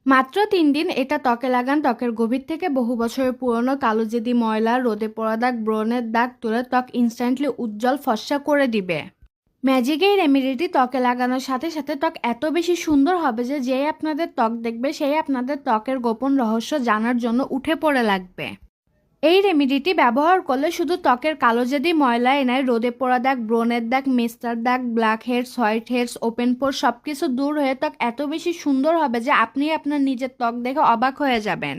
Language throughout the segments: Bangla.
মাত্র ৩ দিন এটা ত্বকে লাগান, ত্বকের গভীর থেকে বহু বছরের পুরনো কালোজিদি ময়লা, রোদে পড়া দাগ, ব্রণের দাগ তুলে ত্বক ইনস্ট্যান্টলি উজ্জ্বল ফর্সা করে দিবে। ম্যাজিক এই রেমেডিটি ত্বকে লাগানোর সাথে সাথে ত্বক এত বেশি সুন্দর হবে যে যেই আপনাদের ত্বক দেখবে সেই আপনাদের ত্বকের গোপন রহস্য জানার জন্য উঠে পড়ে লাগবে। এই রেমেডিটি ব্যবহার করলে শুধু ত্বকের কালোজাদি ময়লা এনায় রোদে পোড়া দাগ, ব্রণের দাগ, মেস্টার দাগ, black heads, white heads, open pore সবকিছু দূর হয়ে ত্বক এত বেশি সুন্দর হবে যে আপনি আপনার নিজের ত্বক দেখে অবাক হয়ে যাবেন।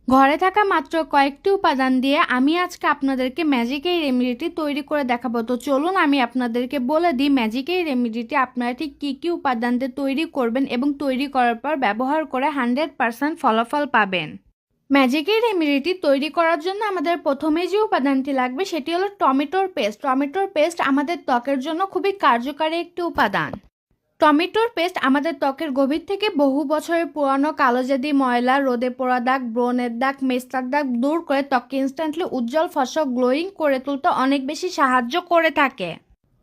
ঘরে থাকা মাত্র কয়েকটি উপাদান দিয়ে আমি আজকে আপনাদেরকে ম্যাজিক এই রেমেডিটি তৈরি করে দেখাবো। তো চলুন আমি আপনাদেরকে বলে দিই ম্যাজিক এই রেমেডিটি আপনারা ঠিক কী কী উপাদান দিয়ে তৈরি করবেন এবং তৈরি করার পর ব্যবহার করে 100% ফলাফল পাবেন। ম্যাজিক এই রেমেডিটি তৈরি করার জন্য আমাদের প্রথমে যে উপাদানটি লাগবে সেটি হলো টমেটোর পেস্ট। টমেটোর পেস্ট আমাদের ত্বকের জন্য খুবই কার্যকারী একটি উপাদান। টমেটোর পেস্ট আমাদের ত্বকের গভীর থেকে বহু বছরের পুরানো কালোজাদি ময়লা, রোদে পোড়া দাগ, ব্রণের দাগ, মেস্তার দাগ দূর করে ত্বককে ইনস্ট্যান্টলি উজ্জ্বল ফর্সা গ্লোয়িং করে তুলতে অনেক বেশি সাহায্য করে থাকে।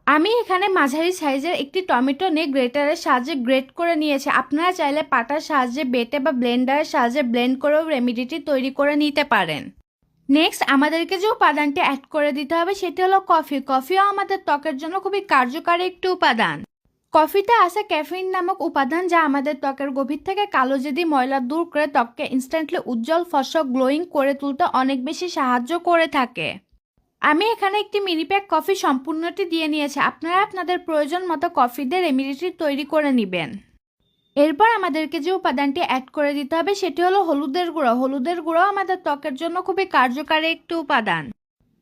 আমি এখানে মাঝারি সাইজের একটি টমেটো নিয়ে গ্রেটারের সাহায্যে গ্রেট করে নিয়েছি। আপনারা চাইলে পাটার সাহায্যে বেটে বা ব্লেন্ডারের সাহায্যে ব্লেন্ড করেও রেমেডিটি তৈরি করে নিতে পারেন। নেক্সট আমাদেরকে যে উপাদানটি অ্যাড করে দিতে হবে সেটি হলো কফি। কফিও আমাদের ত্বকের জন্য খুবই কার্যকারী একটি উপাদান। কফিতে আছে ক্যাফিন নামক উপাদান যা আমাদের ত্বকের গভীর থেকে কালোজিদি ময়লা দূর করে ত্বককে ইনস্ট্যান্টলি উজ্জ্বল ফর্সা গ্লোয়িং করে তুলতে অনেক বেশি সাহায্য করে থাকে। আমি এখানে একটি মিনি প্যাক কফি সম্পূর্ণটি দিয়ে নিয়েছি। আপনারা আপনাদের প্রয়োজন মতো কফি দিয়ে রেমেডিটি তৈরি করে নেবেন। এরপর আমাদেরকে যে উপাদানটি অ্যাড করে দিতে হবে সেটি হলো হলুদের গুঁড়ো। হলুদের গুঁড়ো আমাদের ত্বকের জন্য খুবই কার্যকারী একটি উপাদান।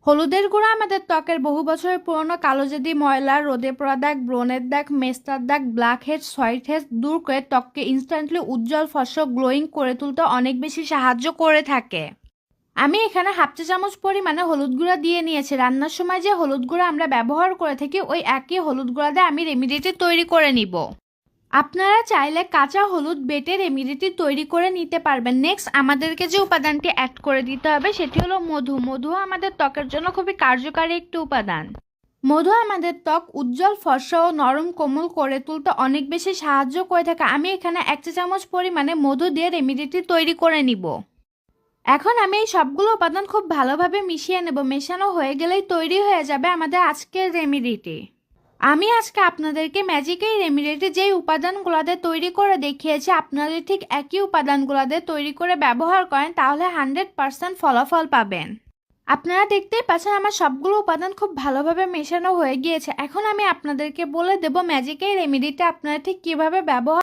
হলুদের গুঁড়ো আমাদের ত্বকের বহু বছরের পুরনো কালোজাদি ময়লা, রোদে পোড়া দাগ, ব্রণের দাগ, মেস্তার দাগ, ব্ল্যাক হেডস, হোয়াইট হেডস দূর করে ত্বককে ইনস্ট্যান্টলি উজ্জ্বল ফর্সা গ্লোয়িং করে তুলতে অনেক বেশি সাহায্য করে থাকে। আমি এখানে হাফ চা চামচ পরিমাণে হলুদ গুঁড়া দিয়ে নিয়েছি। রান্নার সময় যে হলুদ গুঁড়া আমরা ব্যবহার করে থাকি ওই একই হলুদ গুঁড়া দিয়ে আমি রেমেডিটি তৈরি করে নিব। আপনারা চাইলে কাঁচা হলুদ বেটে রেমেডিটি তৈরি করে নিতে পারবেন। নেক্সট আমাদেরকে যে উপাদানটি অ্যাড করে দিতে হবে সেটি হলো মধু। মধু আমাদের ত্বকের জন্য খুবই কার্যকারী একটি উপাদান। মধু আমাদের ত্বক উজ্জ্বল ফর্সা ও নরম কোমল করে তুলতে অনেক বেশি সাহায্য করে থাকে। আমি এখানে 1 চা চামচ পরিমাণে মধু দিয়ে রেমেডিটি তৈরি করে নিব। এখন আমি এই সবগুলো উপাদান খুব ভালোভাবে মিশিয়ে নেব। মেশানো হয়ে গেলেই তৈরি হয়ে যাবে আমাদের আজকের রেমেডিটি। আমি আজকে আপনাদেরকে ম্যাজিক এই রেমেডিটি যেই উপাদানগুলোতে তৈরি করে দেখিয়েছি আপনাদের ঠিক একই উপাদানগুলোতে তৈরি করে ব্যবহার করেন তাহলে 100% ফলাফল পাবেন। আপনারা দেখতেই পাচ্ছেন আমার সবগুলো উপাদান খুব ভালোভাবে মেশানো হয়ে গিয়েছে। এখন আমি আপনাদেরকে বলে দেব ম্যাজিক এই রেমেডিটা আপনারা ঠিক কিভাবে ব্যবহার